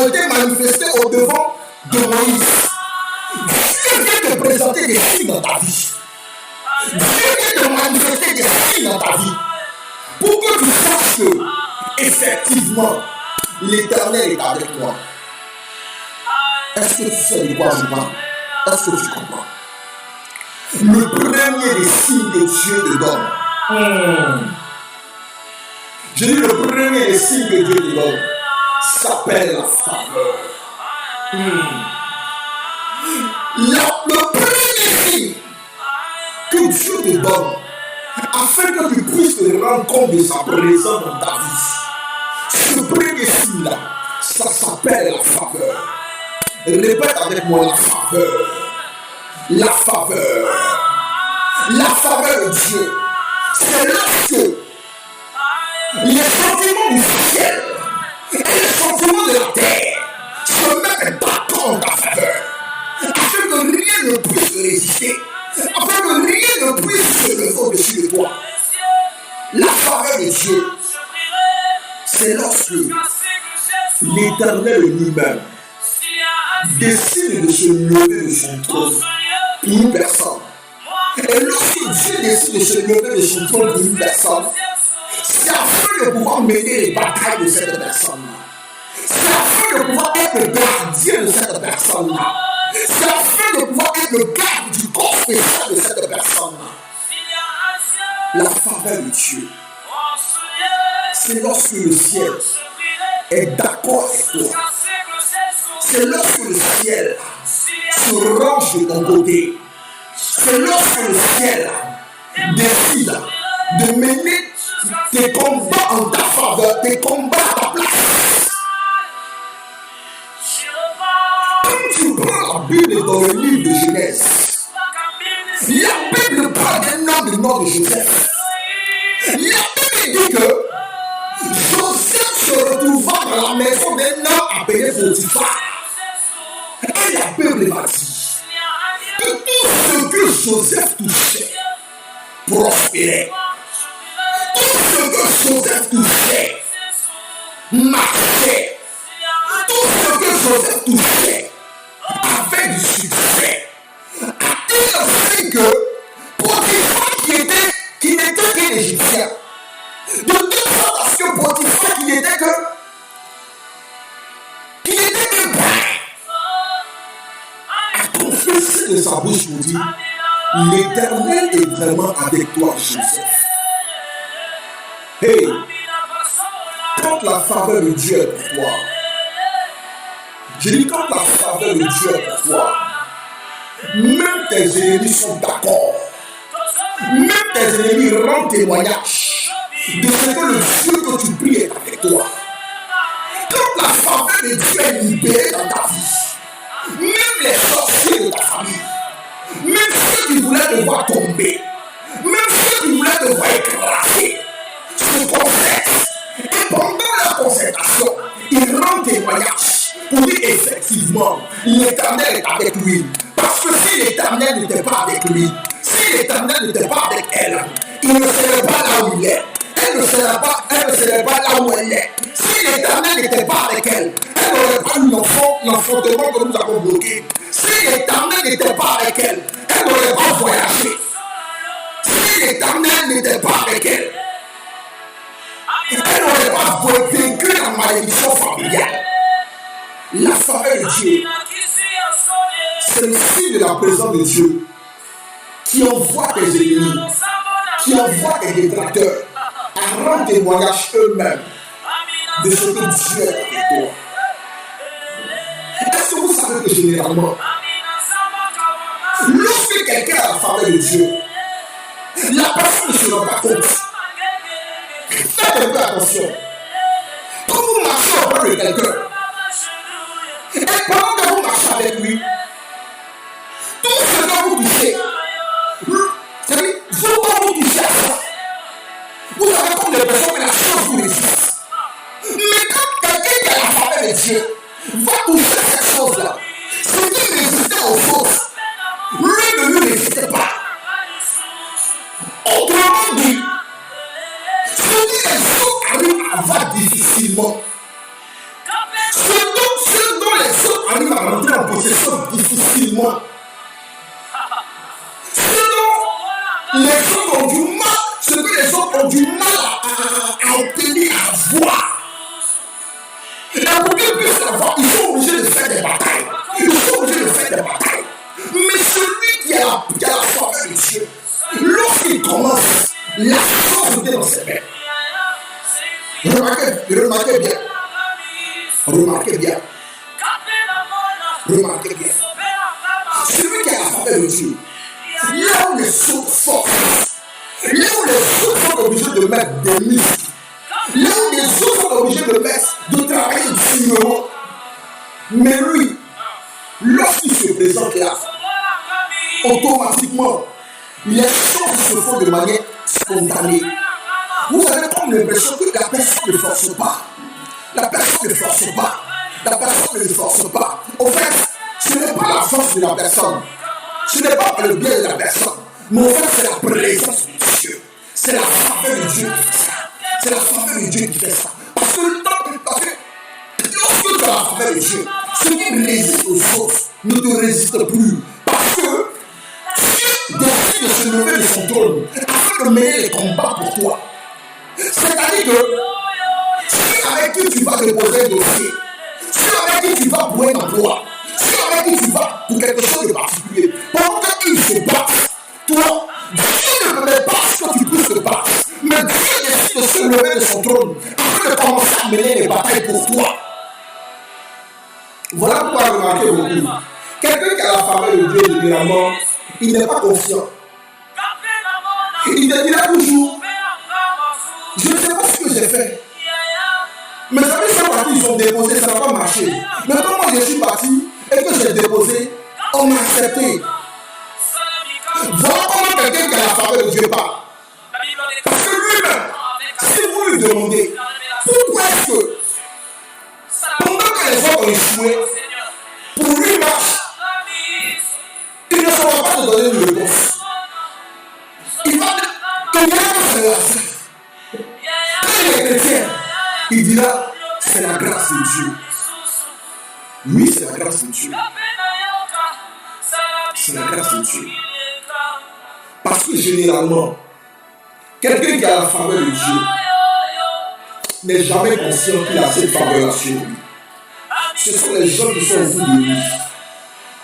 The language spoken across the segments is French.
ont été manifestés au devant de Moïse. Dieu vient te présenter des signes dans ta vie. Dieu vient te manifester des signes dans ta vie. Pour que tu saches que, effectivement, l'Éternel est avec toi. Est-ce que tu sais de quoi je parle? Est-ce que tu comprends? Le premier des signes que Dieu te donne. Je dis le premier des signes que Dieu te donne s'appelle la faveur. Le premier signe que Dieu te donne afin que tu puisses te rendre compte de sa présence dans ta vie. Ce premier signe-là, ça s'appelle la faveur. Répète avec moi la faveur. La faveur. La faveur de Dieu. C'est lorsque les sentiments du ciel et les sentiments de la terre se mettent d'accord en ta faveur. Afin que rien ne puisse te résister. Afin que rien ne puisse se lever au-dessus de toi. La faveur de Dieu, c'est lorsque l'Éternel lui-même décide de se lever de son trône pour une personne. Et lorsque Dieu décide de se lever de son trône pour une personne, c'est afin de pouvoir mener les batailles de cette personne-là. C'est afin de pouvoir être le gardien de cette personne-là. C'est afin de pouvoir être le garde du corps spécial de cette personne-là. La faveur de Dieu, c'est lorsque le ciel est d'accord avec toi. C'est lorsque le ciel se range de ton côté. C'est lorsque le ciel décide de mener tes combats en ta faveur, tes combats à ta place. Quand tu prends la Bible dans le livre de Genèse, la Bible parle d'un homme du nom de Joseph. La Bible dit que Joseph se retrouva dans la maison d'un homme appelé Potiphar. Et la Bible m'a dit que tout ce que Joseph touchait prospérait. Tout ce que Joseph touchait marchait. Tout ce que Joseph touchait avait du succès. À tel point que Potiphar qui n'était qu'un Égyptien, de toute façon Potiphar qui n'était qu'un de sa bouche pour dire l'Éternel est vraiment avec toi, Joseph. Hey, quand la faveur de Dieu est pour toi, je dis quand la faveur de Dieu est pour toi, même tes ennemis sont d'accord. Même tes ennemis rendent témoignage de ce que le Dieu que tu pries est avec toi. Quand la faveur de Dieu est libérée dans ta vie, même les sorciers de ta famille, même ceux qui voulaient te voir tomber, même ceux qui voulaient te voir écraser, se concertent. Et pendant la concertation, ils rendent témoignage pour dire effectivement, l'Éternel est avec lui. Parce que si l'Éternel n'était pas avec lui, si l'Éternel n'était pas avec elle, il ne serait pas là où il est. Elle ne serait pas là où elle est. Si l'Éternel n'était pas avec elle, elle n'aurait pas eu l'enfantement que nous avons bloqué. Si l'Éternel n'était pas avec elle, elle n'aurait pas voyagé. Si l'Éternel n'était pas avec elle, elle n'aurait pas vaincu la malédiction familiale. La faveur de Dieu, c'est le signe de la présence de Dieu qui envoie tes ennemis, qui envoie tes détracteurs à rendre témoignage eux-mêmes de ce que Dieu est avec toi. Est-ce que vous savez que généralement, lorsque quelqu'un a la faveur de Dieu, la personne ne se rend pas compte. Faites un peu attention. Quand vous marchez auprès de quelqu'un, et pendant que vous marchez avec lui, tout ce que vous touchez, c'est-à-dire, quand vous touchez à ça, vous avez comme l'impression que la chose vous résiste. Mais quand quelqu'un qui a la faveur de Dieu va toucher cette chose-là, c'est qu'il résistait aux choses. Lui ne lui résistait pas. Autrement dit, ce qui les autres arrivent à voir difficilement, ce dont ceux possession difficilement. Les autres ont du mal, ce que les autres ont du mal à obtenir, à voir. Et pour qu'ils puissent l'avoir, ils sont obligés de faire des batailles. Ils sont obligés de faire des batailles. Mais celui qui a la faveur de Dieu, lorsqu'il commence, la force est dans ses mains. Remarquez bien. Remarquez bien. Remarquez bien. Celui qui a la faveur de Dieu, là où les autres forcent, là où les autres sont obligés de mettre des muscles, là où les autres sont obligés de travailler durement, mais lui, lorsqu'il se présente là, automatiquement, les choses se font de manière spontanée. Vous avez comme l'impression que la personne ne force pas. La personne ne force pas. La personne ne force pas. En fait, ce n'est pas la force de la personne. Ce n'est pas le bien de la personne. Mais en fait, c'est la présence de Dieu. C'est la faveur de Dieu qui fait ça. C'est la faveur de Dieu qui fait ça. Parce que lorsque tu as la faveur de Dieu, ce qui résiste aux autres ne te résiste plus. Parce que Dieu décide de se lever de son trône afin de mener les combats pour toi. C'est-à-dire que celui avec qui tu vas déposer un dossier, celui avec qui tu vas pour un emploi, celui avec qui tu vas pour quelque chose de particulier, pendant qu'il se bat, toi, Dieu ne permet pas que tu puisses te battre, mais Dieu décide de se lever de son trône afin de commencer à mener les batailles pour toi. Voilà pourquoi remarquez beaucoup. Quelqu'un qui a la faveur de Dieu, généralement, il n'est pas confiant. Il te dira toujours, je ne sais pas ce que j'ai fait. Mes amis sont partis, ils ont déposé, ça n'a pas marché. Mais quand moi je suis parti et que j'ai déposé, on m'a accepté. Voilà comment quelqu'un qui a la faveur de Dieu parle. Parce que lui-même, si vous lui demandez, pourquoi est-ce que, pendant que les autres ont échoué, pour lui marche, il ne saura pas te donner une réponse. Il va te donner la ça. Quand il est chrétien, il dira, c'est la grâce de Dieu. Oui, c'est la grâce de Dieu. C'est la grâce de Dieu. Parce que généralement, quelqu'un qui a la faveur de Dieu n'est jamais conscient qu'il a cette faveur sur lui. Ce sont les gens qui sont au bout de lui,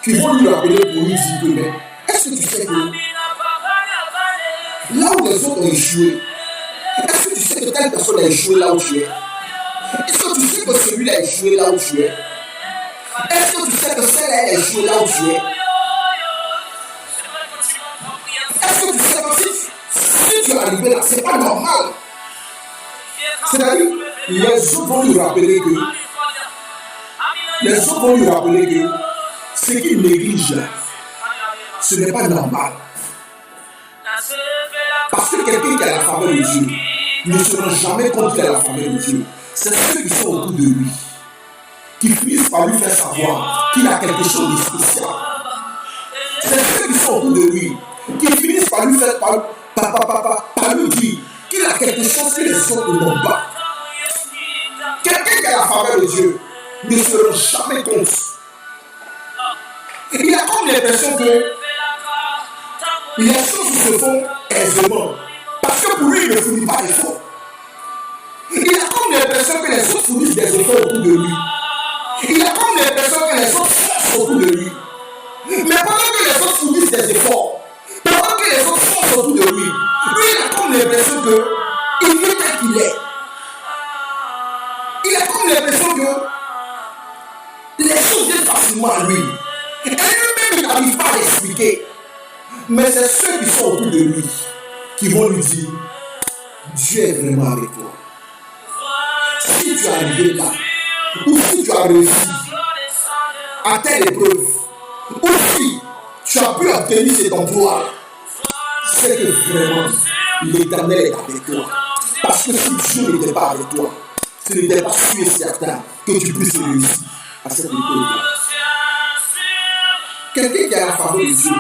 qui vont lui rappeler pour lui dire, mais est-ce que tu sais que là où les autres ont échoué, est-ce que tu sais que telle personne a échoué là où tu es? Est-ce que tu sais que celui-là a échoué là où tu es? Est-ce que tu sais que celle-là a échoué là où tu es? Est-ce que tu sais que si tu es arrivé là, c'est pas normal? C'est-à-dire, les autres vont lui rappeler que ce qu'il néglige là, ce n'est pas normal. Parce que quelqu'un qui a la faveur de Dieu ne se rend jamais compte qu'il a la faveur de Dieu. C'est ceux qui sont autour de lui qui finissent par lui faire savoir qu'il a quelque chose de spécial. C'est ceux qui sont autour de lui qui finissent par lui faire par lui dire qu'il a quelque chose que les autres n'ont pas. Quelqu'un qui a la faveur de Dieu ne se rend jamais compte. Il a comme l'impression que les choses se font aisément. Parce que pour lui, il ne fournit pas d'efforts. Il a comme l'impression que les autres fournissent des efforts autour de lui. Il a comme l'impression que les autres forcent autour de lui. Mais pendant que les autres fournissent des efforts, pendant que les autres forcent autour de lui, lui, il a comme l'impression qu'il vit tel qu'il est. Il a comme l'impression que les choses viennent facilement à lui. Et lui-même, il n'arrive pas à l'expliquer. Mais c'est ceux qui sont autour de lui qui vont lui dire, Dieu est vraiment avec toi. Si tu es arrivé là, ou si tu as réussi à telle épreuve, ou si tu as pu obtenir cet emploi, c'est que vraiment l'Éternel est avec toi. Parce que si Dieu n'était pas avec toi, ce n'était pas sûr et certain que tu puisses réussir à cette épreuve-là. Quelqu'un qui a la faveur de Dieu